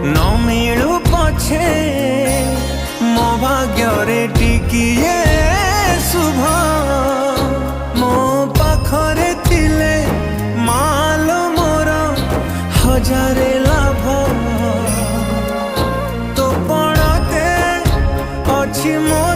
न मिलू पछे मो भाग्य टिकिए शुभ मो पाखरे थिले मालो मोर हजारे लाभ तो पड़ते अच्छी मोर